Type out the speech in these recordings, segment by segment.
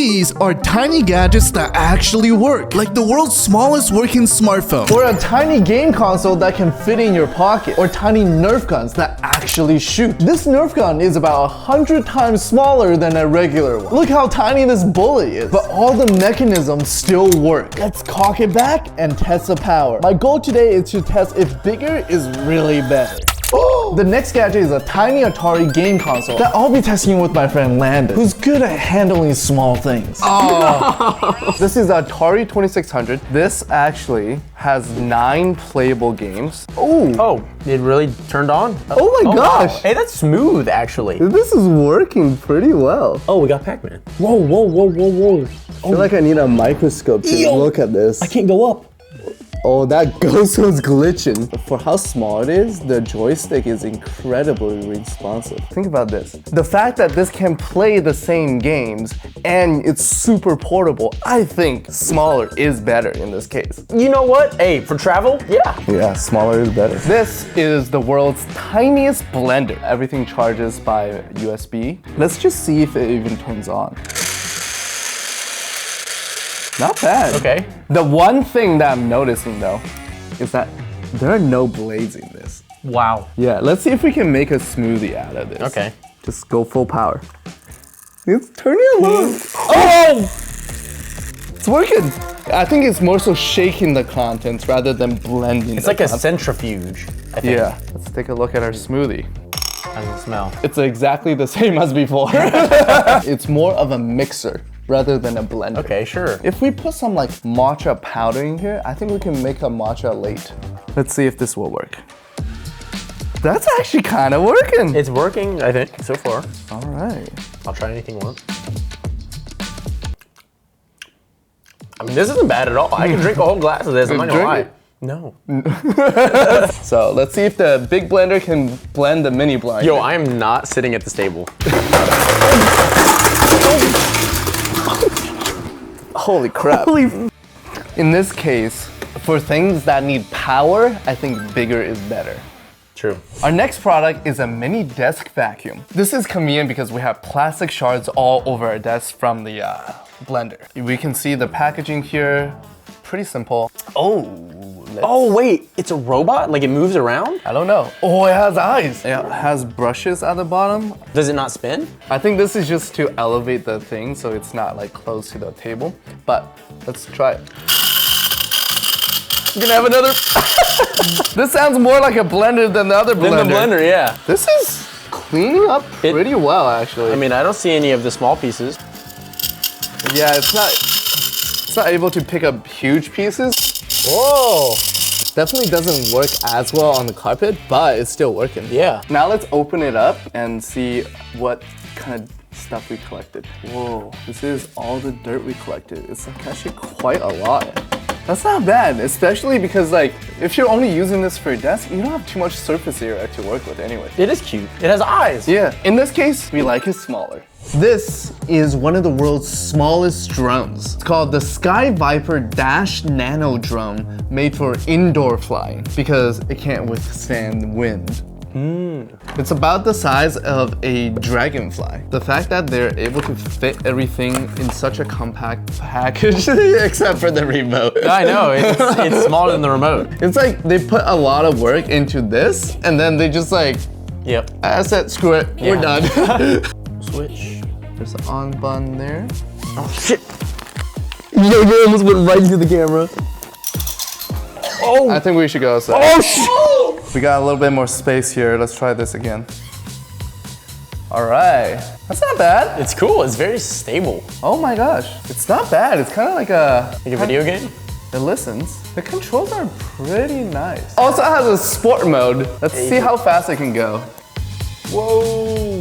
These are tiny gadgets that actually work, like the world's smallest working smartphone, or a tiny game console that can fit in your pocket, or tiny nerf guns that actually shoot. This nerf gun is about 100 times smaller than a regular one. Look how tiny this bullet is, but all the mechanisms still work. Let's cock it back and test the power. My goal today is to test if bigger is really better. The next gadget is a tiny Atari game console that I'll be testing with my friend Landon, who's good at handling small things. Oh. This is Atari 2600. This actually has 9 playable games. Oh, it really turned on? Oh my gosh. Wow. Hey, that's smooth, actually. This is working pretty well. Oh, we got Pac-Man. Whoa, whoa, whoa, whoa, whoa. I feel like I need a microscope to look at this. I can't go up. Oh, that ghost was glitching. For how small it is, the joystick is incredibly responsive. Think about this. The fact that this can play the same games and it's super portable, I think smaller is better in this case. You know what? Hey, for travel, yeah. Yeah, smaller is better. This is the world's tiniest blender. Everything charges by USB. Let's just see if it even turns on. Not bad. Okay. The one thing that I'm noticing though is that there are no blades in this. Wow. Yeah, let's see if we can make a smoothie out of this. Okay. Just go full power. It's turning along. Oh! It's working. I think it's more so shaking the contents rather than blending. It's like a centrifuge, I think. Yeah. Let's take a look at our smoothie. How does it smell? It's exactly the same as before. It's more of a mixer rather than a blender. Okay, sure. If we put some like matcha powder in here, I think we can make a matcha latte. Let's see if this will work. That's actually kind of working. It's working, I think, so far. All right. I'll try anything once. I mean, this isn't bad at all. I can drink a whole glass of this, I'm not gonna lie. No. So let's see if the big blender can blend the mini blender. Yo, I am not sitting at this table. Holy crap. In this case, for things that need power, I think bigger is better. True. Our next product is a mini desk vacuum. This is convenient because we have plastic shards all over our desk from the blender. We can see the packaging here. Pretty simple. Oh, wait, it's a robot? Like it moves around? I don't know. Oh, it has eyes. It has brushes at the bottom. Does it not spin? I think this is just to elevate the thing so it's not like close to the table. But let's try it. We're gonna have another. This sounds more like a blender than the other blender. Than the blender, yeah. This is cleaning up pretty well, actually. I mean, I don't see any of the small pieces. Yeah, it's not able to pick up huge pieces. Whoa. Definitely doesn't work as well on the carpet, but it's still working. Yeah. Now let's open it up and see what kind of stuff we collected. Whoa, this is all the dirt we collected. It's like actually quite a lot. That's not bad, especially because like, if you're only using this for your desk, you don't have too much surface area to work with anyway. It is cute. It has eyes. Yeah, in this case, we like it smaller. This is one of the world's smallest drones. It's called the Sky Viper Dash Nano Drone, made for indoor flying because it can't withstand wind. It's about the size of a dragonfly. The fact that they're able to fit everything in such a compact package, except for the remote. I know, it's smaller than the remote. It's like they put a lot of work into this, and then they just like, yep. That's it, screw it, we're done. Switch. There's an on button there. Oh shit. Yo, you almost went right into the camera. Oh. I think we should go outside. Oh shit. We got a little bit more space here. Let's try this again. All right, that's not bad. It's cool, it's very stable. Oh my gosh, it's not bad. It's kind of like a video game? It listens. The controls are pretty nice. Also has a sport mode. Let's see how fast it can go. Whoa.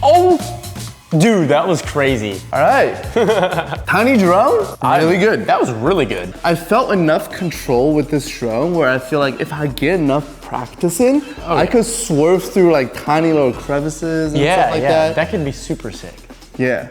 Oh. Dude, that was crazy. All right. Tiny drone, really good. That was really good. I felt enough control with this drone where I feel like if I get enough practice in, I could swerve through like tiny little crevices and stuff like that. That could be super sick. Yeah.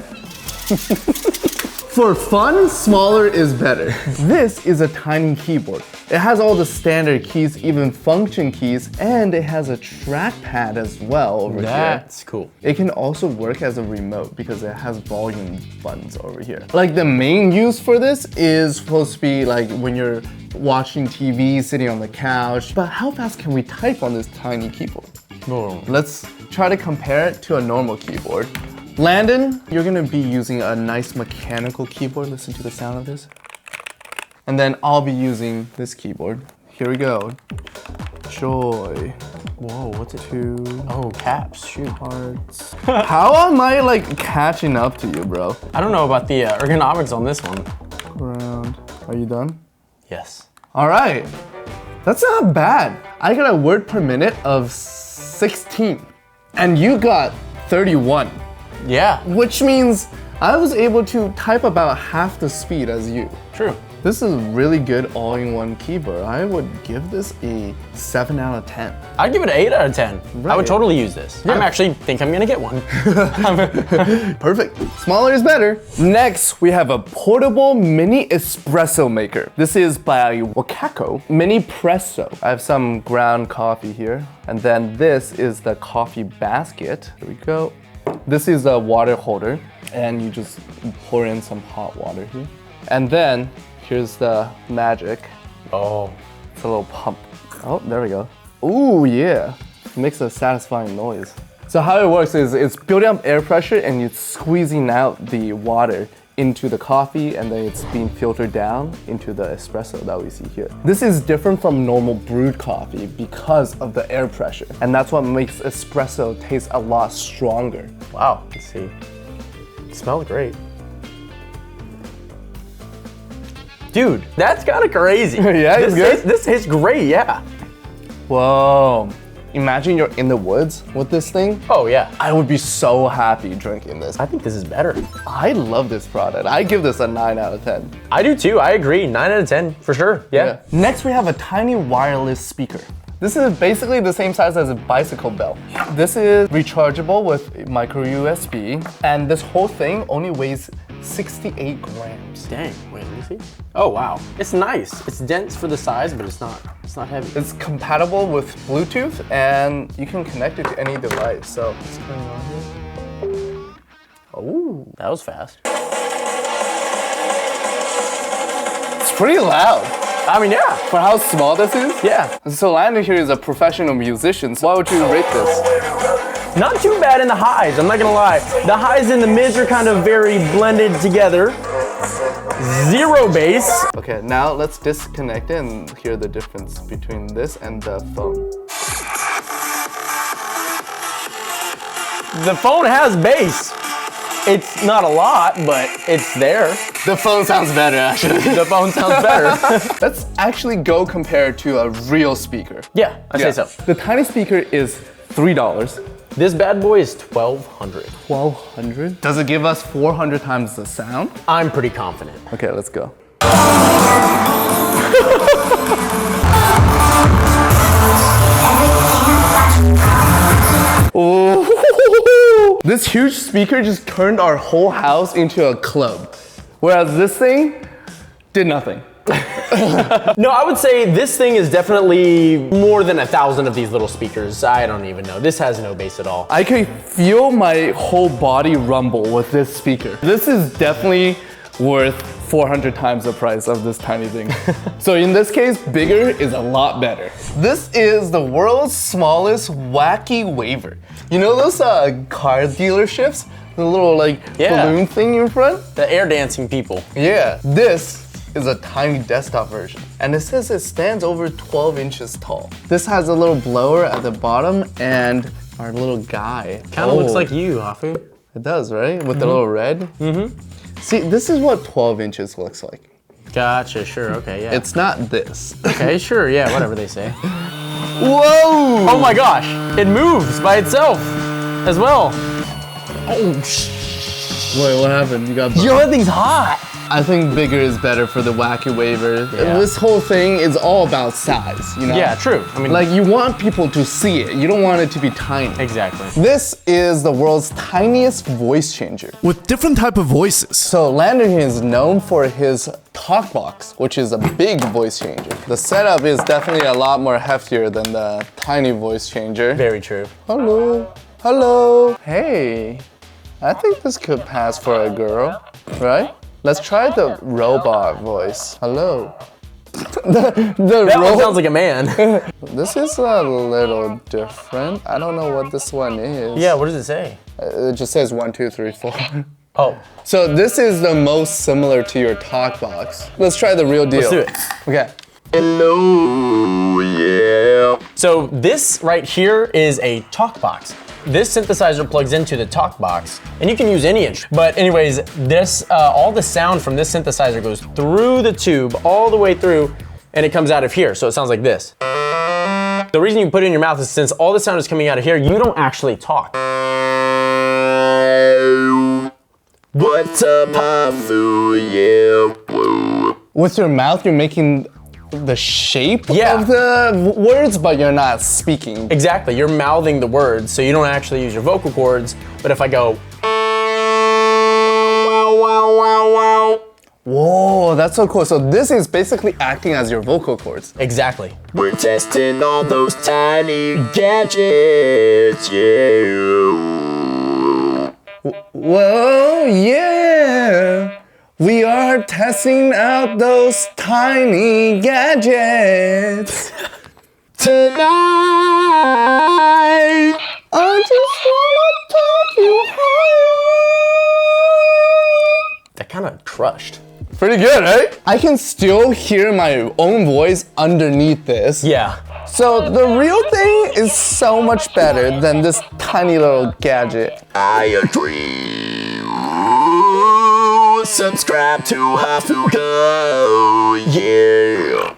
For fun, smaller is better. This is a tiny keyboard. It has all the standard keys, even function keys, and it has a trackpad as well over here. That's cool. It can also work as a remote because it has volume buttons over here. Like the main use for this is supposed to be like when you're watching TV, sitting on the couch. But how fast can we type on this tiny keyboard? Let's try to compare it to a normal keyboard. Landon, you're gonna be using a nice mechanical keyboard. Listen to the sound of this. And then I'll be using this keyboard. Here we go. Joy. Whoa, what's it? 2. Oh, caps, shoot. Hearts. How am I like catching up to you, bro? I don't know about the ergonomics on this one. Around. Are you done? Yes. All right. That's not bad. I got a word per minute of 16. And you got 31. Yeah. Which means I was able to type about half the speed as you. True. This is really good all-in-one keyboard. I would give this a 7 out of 10. I'd give it an 8 out of 10. Right. I would totally use this. Yeah. I'm actually think I'm gonna get one. Perfect. Smaller is better. Next, we have a portable mini espresso maker. This is by Wakako Mini Presso. I have some ground coffee here. And then this is the coffee basket. Here we go. This is a water holder. And you just pour in some hot water here. And then here's the magic. Oh. It's a little pump. Oh, there we go. Ooh, yeah. It makes a satisfying noise. So how it works is it's building up air pressure and it's squeezing out the water into the coffee and then it's being filtered down into the espresso that we see here. This is different from normal brewed coffee because of the air pressure. And that's what makes espresso taste a lot stronger. Wow, let's see. It smells great. Dude, that's kind of crazy. Yeah, it's good. This tastes great, yeah. Whoa. Imagine you're in the woods with this thing. Oh, yeah. I would be so happy drinking this. I think this is better. I love this product. I give this a 9 out of 10. I do too, I agree. 9 out of 10, for sure, yeah. Next, we have a tiny wireless speaker. This is basically the same size as a bicycle bell. This is rechargeable with micro USB, and this whole thing only weighs 68 grams. Dang, wait, let me see. Oh, wow. It's nice. It's dense for the size, but it's not heavy. It's compatible with Bluetooth, and you can connect it to any device. So, what's going on here? Oh, that was fast. It's pretty loud. I mean, yeah. For how small this is? Yeah. So Landon here is a professional musician, so why would you rate this? Not too bad in the highs, I'm not gonna lie. The highs and the mids are kind of very blended together. 0 bass. Okay, now let's disconnect it and hear the difference between this and the phone. The phone has bass. It's not a lot, but it's there. The phone sounds better, actually. The phone sounds better. Let's actually go compare to a real speaker. Yeah, I say so. The tiny speaker is $3. This bad boy is $1,200. $1,200? Does it give us 400 times the sound? I'm pretty confident. Okay, let's go. Oh. This huge speaker just turned our whole house into a club. Whereas this thing did nothing. No, I would say this thing is definitely more than 1,000 of these little speakers. I don't even know. This has no bass at all. I could feel my whole body rumble with this speaker. This is definitely worth 400 times the price of this tiny thing. So in this case, bigger is a lot better. This is the world's smallest wacky waver. You know those car dealerships? The little balloon thing in front? The air dancing people. Yeah, this is a tiny desktop version. And it says it stands over 12 inches tall. This has a little blower at the bottom and our little guy. Kind of looks like you, Hafu. It does, right? With the little red? See, this is what 12 inches looks like. Gotcha, sure, okay, yeah. It's not this. Okay, sure, yeah, whatever they say. Whoa! Oh my gosh, it moves by itself as well. Oh, Wait, what happened? You got Yo, that thing's hot. I think bigger is better for the wacky waiver. Yeah. This whole thing is all about size, you know? Yeah, true. I mean, Like, you want people to see it. You don't want it to be tiny. exactly. This is the world's tiniest voice changer. With different type of voices. So Landon is known for his talk box, which is a big voice changer. The setup is definitely a lot more heftier than the tiny voice changer. Very true. Hello. Hello. Hey. I think this could pass for a girl, right? Let's try the robot voice. Hello. That one sounds like a man. This is a little different. I don't know what this one is. Yeah, what does it say? It just says 1, 2, 3, 4. Oh, So this is the most similar to your talk box. Let's try the real deal. let's do it. Okay. Hello, yeah. So this right here is a talk box. This synthesizer plugs into the talk box, and you can use any instrument. But anyways, this all the sound from this synthesizer goes through the tube, all the way through, and it comes out of here. So it sounds like this. The reason you put it in your mouth is since all the sound is coming out of here, you don't actually talk. What's up, Hafu? Yeah. Whoa. With your mouth, you're making the shape Yeah. of the words, but you're not speaking. Exactly, you're mouthing the words, so you don't actually use your vocal cords. But if I go, Wow, wow, wow, wow. Whoa, that's so cool. So this is basically acting as your vocal cords. exactly. We're testing all those tiny gadgets, yeah. Whoa, yeah. We are testing out those tiny gadgets. Tonight. I just wanna take you higher. That kind of crushed. Pretty good, right? I can still hear my own voice underneath this. Yeah. So the real thing is so much better than this tiny little gadget. I agree. Subscribe to Hafu Go, yeah.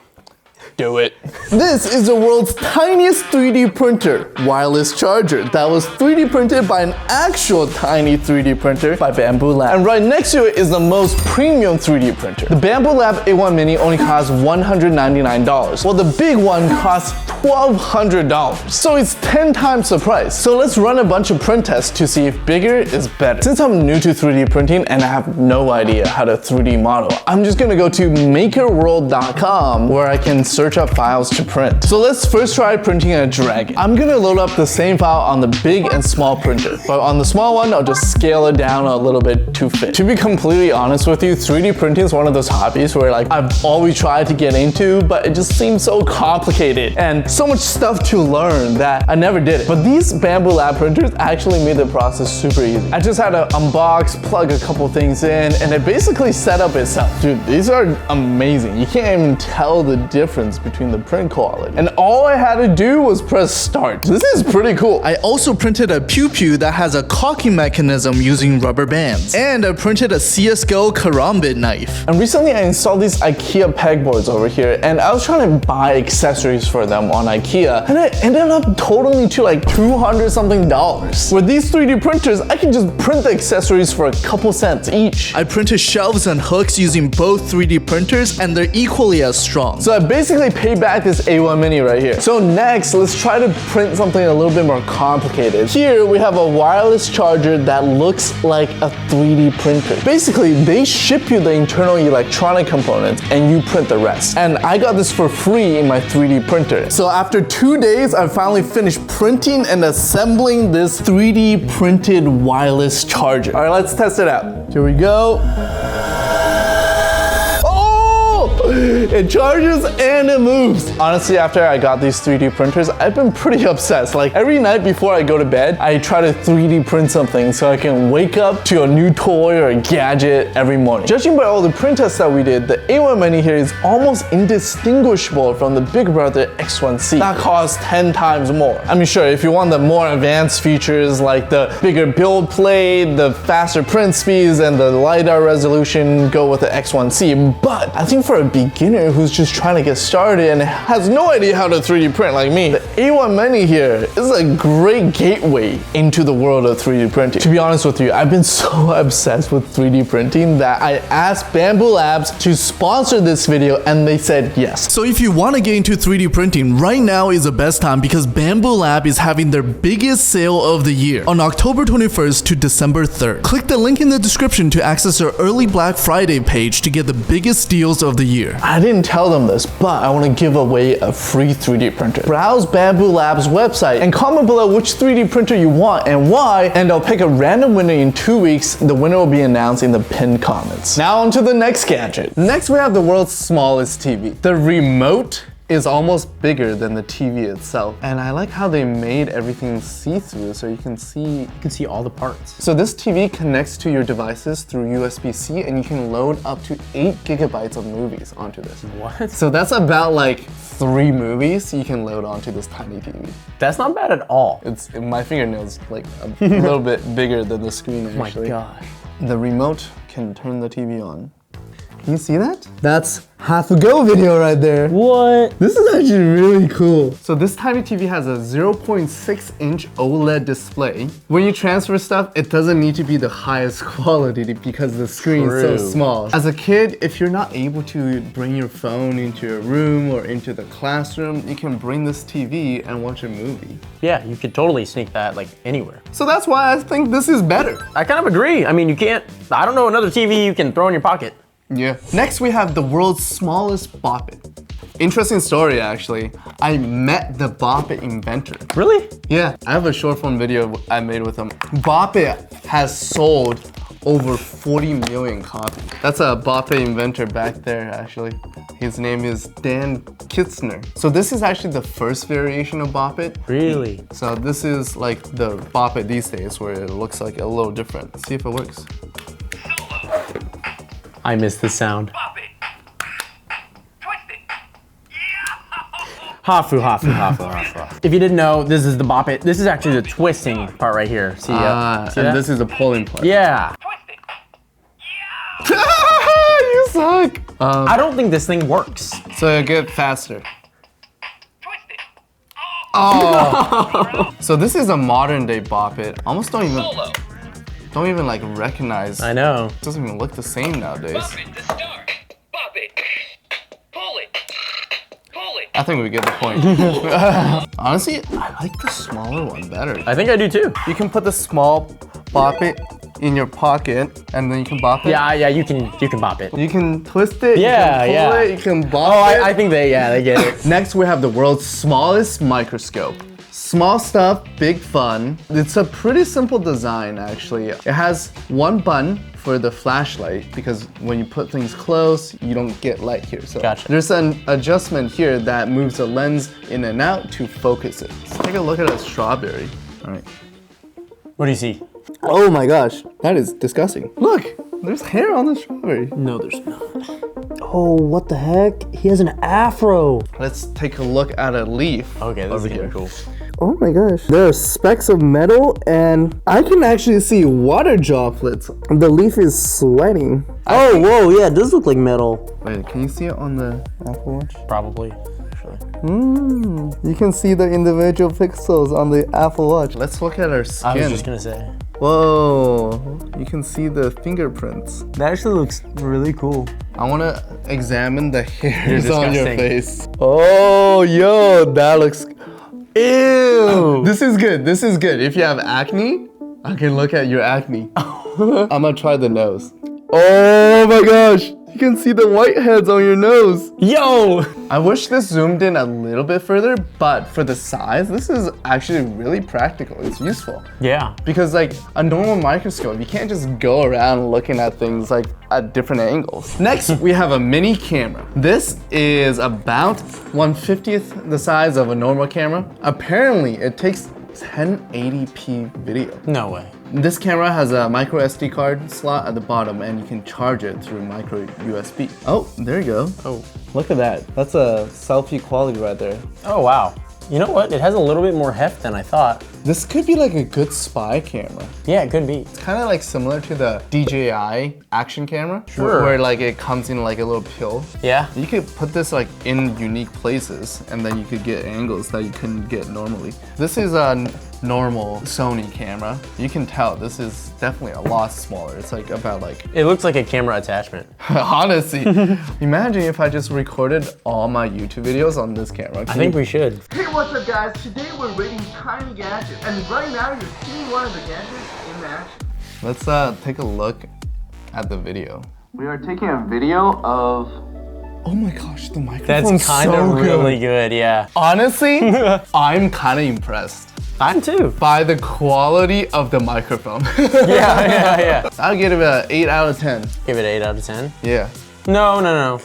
Do it. This is the world's tiniest 3D printer, wireless charger that was 3D printed by an actual tiny 3D printer by Bamboo Lab. And right next to it is the most premium 3D printer. The Bamboo Lab A1 Mini only costs $199, while the big one costs $1,200. So it's 10 times the price. So let's run a bunch of print tests to see if bigger is better. Since I'm new to 3D printing and I have no idea how to 3D model, I'm just gonna go to makerworld.com where I can search up files to print. So let's first try printing a dragon. I'm gonna load up the same file on the big and small printer, but on the small one, I'll just scale it down a little bit to fit. To be completely honest with you, 3D printing is one of those hobbies where like I've always tried to get into, but it just seems so complicated and so much stuff to learn that I never did it. But these Bamboo Lab printers actually made the process super easy. I just had to unbox, plug a couple things in, and it basically set up itself. Dude, these are amazing. You can't even tell the difference between the print quality. And all I had to do was press start. This is pretty cool. I also printed a pew pew that has a cocking mechanism using rubber bands. And I printed a CSGO karambit knife. And recently I installed these IKEA pegboards over here, and I was trying to buy accessories for them on IKEA, and it ended up totaling to like $200 something. With these 3D printers, I can just print the accessories for a couple cents each. I printed shelves and hooks using both 3D printers, and they're equally as strong. So I basically paid back this A1 Mini right here. So next, let's try to print something a little bit more complicated. Here we have a wireless charger that looks like a 3D printer. Basically, they ship you the internal electronic components and you print the rest. And I got this for free in my 3D printer. So after 2 days, I finally finished printing and assembling this 3D printed wireless charger. All right, let's test it out. Here we go. It charges and it moves. Honestly, after I got these 3D printers, I've been pretty obsessed. Like every night before I go to bed, I try to 3D print something so I can wake up to a new toy or a gadget every morning. Judging by all the print tests that we did, the A1 Mini here is almost indistinguishable from the big brother X1C. That costs 10 times more. I mean, sure, if you want the more advanced features like the bigger build plate, the faster print speeds, and the LiDAR resolution, go with the X1C. But I think for a beginner who's just trying to get started and has no idea how to 3D print like me, the A1 Mini here is a great gateway into the world of 3D printing. To be honest with you, I've been so obsessed with 3D printing that I asked Bamboo Labs to sponsor this video and they said yes. So if you want to get into 3D printing, right now is the best time because Bamboo Lab is having their biggest sale of the year on October 21st to December 3rd. Click the link in the description to access their early Black Friday page to get the biggest deals of the year. I didn't tell them this, but I want to give away a free 3D printer. Browse Bamboo Labs website and comment below which 3D printer you want and why, and I'll pick a random winner in 2 weeks. The winner will be announced in the pinned comments. Now on to the next gadget. Next we have the world's smallest TV. The remote is almost bigger than the TV itself. And I like how they made everything see-through so you can see all the parts. So this TV connects to your devices through USB-C and you can load up to 8 gigabytes of movies onto this. What? So that's about like 3 movies you can load onto this tiny TV. That's not bad at all. It's my fingernails like a little bit bigger than the screen actually. Oh my gosh. The remote can turn the TV on. Can you see that? That's Hafu Go video right there. What? This is actually really cool. So this tiny TV has a 0.6-inch OLED display. When you transfer stuff, it doesn't need to be the highest quality because the screen is so small. As a kid, if you're not able to bring your phone into your room or into the classroom, you can bring this TV and watch a movie. Yeah, you could totally sneak that like anywhere. So that's why I think this is better. I kind of agree. I mean, I don't know another TV you can throw in your pocket. Yeah. Next we have the world's smallest Bop It. Interesting story actually. I met the Bop It inventor. Really? Yeah, I have a short form video I made with him. Bop It has sold over 40 million copies. That's a Bop It inventor back there actually. His name is Dan Kitzner. So this is actually the first variation of Bop It. Really? So this is like the Bop It these days where it looks like a little different. Let's see if it works. I miss the sound. Hafu. If you didn't know, this is the Bop It. This is actually the twisting part right here. See, see and that? This is the pulling part. Yeah. You suck. I don't think this thing works. So you get faster. Oh. So this is a modern day Bop It. Almost don't even like recognize. I know. It doesn't even look the same nowadays. Bop it to start. Bop it. Pull it. Pull it. I think we get the point. Honestly, I like the smaller one better. I think I do too. You can put the small Bop It in your pocket and then you can bop it. Yeah, you can bop it. You can twist it, Yeah, you can pull it, you can bop it. I think they get it. Next we have the world's smallest microscope. Small stuff, big fun. It's a pretty simple design actually. It has one button for the flashlight because when you put things close, you don't get light here. So Gotcha. There's an adjustment here that moves the lens in and out to focus it. Let's take a look at a strawberry. All right. What do you see? Oh my gosh, that is disgusting. Look, there's hair on the strawberry. No, there's not. Oh, what the heck? He has an afro. Let's take a look at a leaf. Okay, this over is here. cool. Oh my gosh. There are specks of metal and I can actually see water droplets. The leaf is sweating. Oh, whoa, yeah, it does look like metal. Wait, can you see it on the Apple Watch? Probably, actually. You can see the individual pixels on the Apple Watch. Let's look at our skin. I was just gonna say. Whoa, you can see the fingerprints. That actually looks really cool. I want to examine the hairs You're on your disgusting. face. Oh, yo, that looks... Ew! This is good, this is good. If you have acne, I can look at your acne. I'm gonna try the nose. Oh my gosh! You can see the whiteheads on your nose. Yo! I wish this zoomed in a little bit further, but for the size, this is actually really practical. It's useful. Yeah. Because like a normal microscope, you can't just go around looking at things like at different angles. Next, we have a mini camera. This is about 1/50th the size of a normal camera. Apparently, it takes 1080p video. No way. This camera has a micro SD card slot at the bottom and you can charge it through micro USB. Oh, there you go. Oh. Look at that. That's a selfie quality right there. Oh, wow. You know what? It has a little bit more heft than I thought. This could be like a good spy camera. Yeah, it could be. Kind of like similar to the DJI action camera. Sure. Where like it comes in like a little pill. Yeah. You could put this like in unique places and then you could get angles that you couldn't get normally. This is a normal Sony camera. You can tell this is definitely a lot smaller. It's like about like, It looks like a camera attachment. honestly, imagine if I just recorded all my YouTube videos on this camera. I think we should. Hey, what's up guys? Today we're rating tiny gadgets, and right now you're seeing one of the gadgets in action. Let's take a look at the video. We are taking a video of, oh my gosh, the microphone's That's kind of really good, yeah. Honestly, I'm kind of impressed I'm too. by the quality of the microphone. Yeah. I'll give it an 8 out of 10. Give it 8 out of 10. Yeah. No.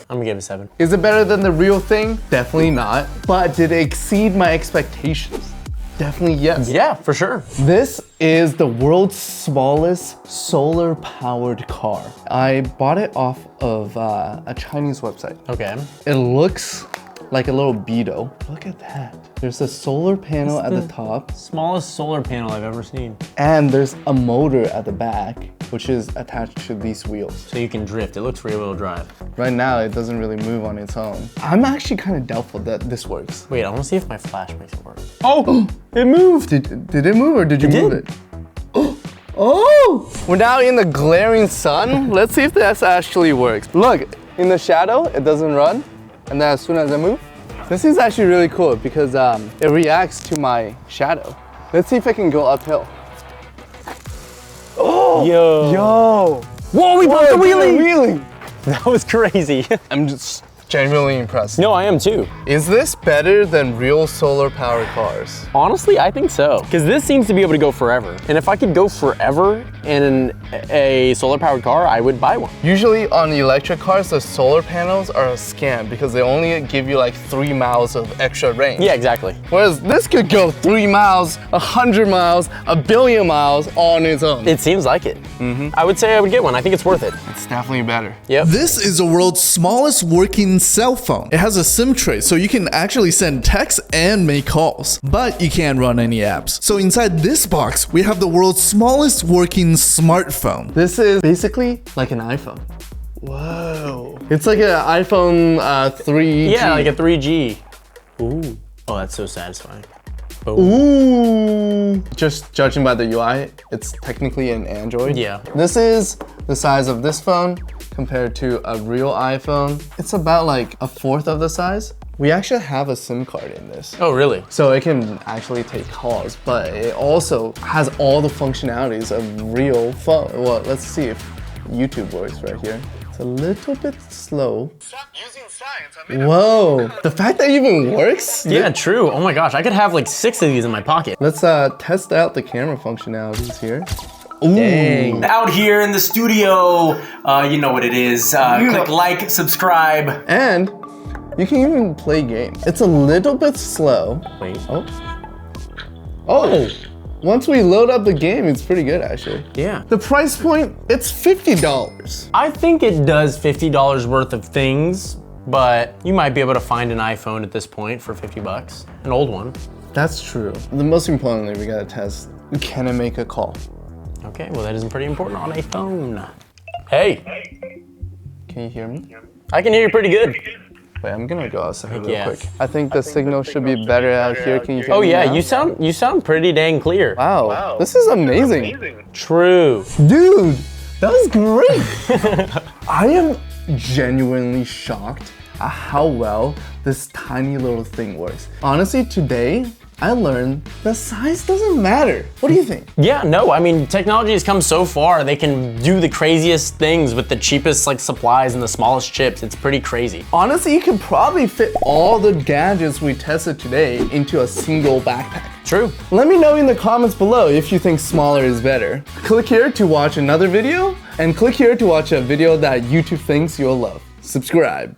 I'm gonna give it 7. Is it better than the real thing? Definitely not. But did it exceed my expectations? Definitely yes. Yeah, for sure. This is the world's smallest solar-powered car. I bought it off of a Chinese website. Okay. It looks like a little Beetle. Look at that. There's a solar panel at the top, Smallest solar panel I've ever seen. and there's a motor at the back, which is attached to these wheels. So you can drift. It looks rear-wheel drive. Right now, it doesn't really move on its own. I'm actually kind of doubtful that this works. Wait, I want to see if my flash makes it work. Oh, it moved. Did it move or did you move did. it? Oh! We're now in the glaring sun. Let's see if this actually works. Look, in the shadow, it doesn't run. And then as soon as I move, this is actually really cool because it reacts to my shadow. Let's see if I can go uphill. Oh! Yo! Whoa, we broke the wheelie! Wheelie! That was crazy. I'm just genuinely impressed. No, I am too. Is this better than real solar powered cars? Honestly, I think so. Because this seems to be able to go forever. And if I could go forever in a solar powered car, I would buy one. Usually on electric cars, the solar panels are a scam because they only give you like 3 miles of extra range. Yeah, exactly. Whereas this could go 3 miles, 100 miles, 1 billion miles on its own. It seems like it. I would say I would get one. I think it's worth it. It's definitely better. Yep. This is the world's smallest working cell phone. It has a SIM tray, so you can actually send texts and make calls, but you can't run any apps. So inside this box, we have the world's smallest working smartphone. This is basically like an iPhone. Whoa. It's like an iPhone 3G. Yeah, like a 3G. Ooh. Oh, that's so satisfying. Boom. Ooh. Just judging by the UI, it's technically an Android. Yeah. This is the size of this phone compared to a real iPhone. It's about like 1/4 of the size. We actually have a SIM card in this. Oh, really? So it can actually take calls, but it also has all the functionalities of real phone. Well, let's see if YouTube works right here. It's a little bit slow. Stop using science. Whoa, the fact that it even works? Yeah, true. Oh my gosh, I could have like 6 of these in my pocket. Let's test out the camera functionalities here. Ooh. Dang. Out here in the studio, you know what it is. Click like, subscribe. And you can even play games. It's a little bit slow. Wait. Oh, once we load up the game, it's pretty good actually. Yeah. The price point, it's $50. I think it does $50 worth of things, but you might be able to find an iPhone at this point for 50 bucks. An old one. That's true. The most importantly, we gotta test, can it make a call? Okay, well that isn't pretty important on a phone. Hey, Can you hear me? I can hear you pretty good. Wait, I'm gonna go outside real Yeah. quick. I think the signal should be better out here. Can you hear Oh me yeah, now? you sound pretty dang clear. Wow, this is amazing. True. Dude, that was great. I am genuinely shocked at how well this tiny little thing works. Honestly, today, I learned that size doesn't matter. What do you think? Yeah, no, I mean, technology has come so far, they can do the craziest things with the cheapest like supplies and the smallest chips. It's pretty crazy. Honestly, you could probably fit all the gadgets we tested today into a single backpack. True. Let me know in the comments below if you think smaller is better. Click here to watch another video, and click here to watch a video that YouTube thinks you'll love. Subscribe.